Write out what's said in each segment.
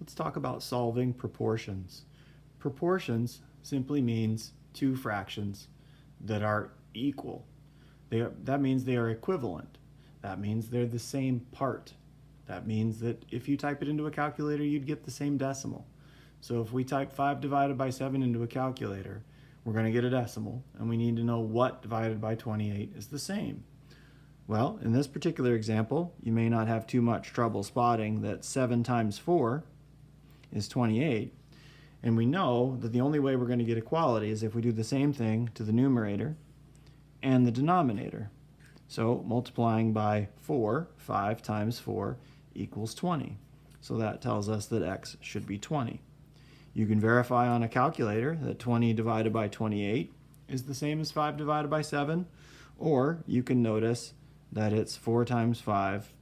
Let's talk about solving proportions. Proportions simply means two fractions that are equal. That means they are equivalent. That means they're the same part. That means that if you type it into a calculator, you'd get the same decimal. So if we type 5 divided by 7 into a calculator, we're going to get a decimal, and we need to know what divided by 28 is the same. Well, in this particular example, you may not have too much trouble spotting that 7 times 4 is 28, and we know that the only way we're going to get equality is if we do the same thing to the numerator and the denominator. So multiplying by 4, 5 times 4 equals 20. So that tells us that x should be 20. You can verify on a calculator that 20 divided by 28 is the same as 5 divided by 7, or you can notice that it's 4 times 5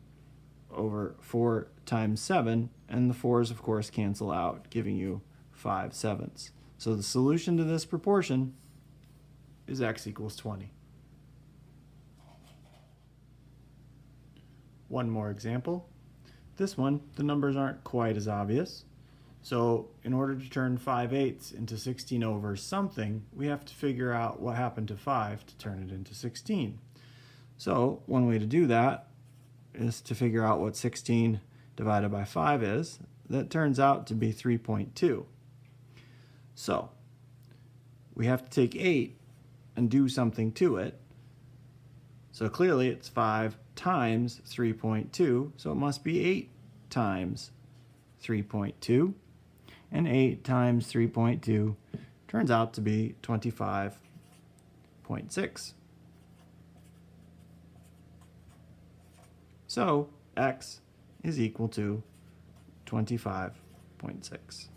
over 4 times 7, and the 4's of course cancel out, giving you 5/7. So the solution to this proportion is x equals 20. One more example. This one, the numbers aren't quite as obvious. So in order to turn 5/8 into 16 over something, we have to figure out what happened to 5 to turn it into 16. So one way to do that is to figure out what 16 divided by 5 is. That turns out to be 3.2. So we have to take 8 and do something to it. So clearly it's 5 times 3.2, so it must be 8 times 3.2. And 8 times 3.2 turns out to be 25.6. So x is equal to 25.6.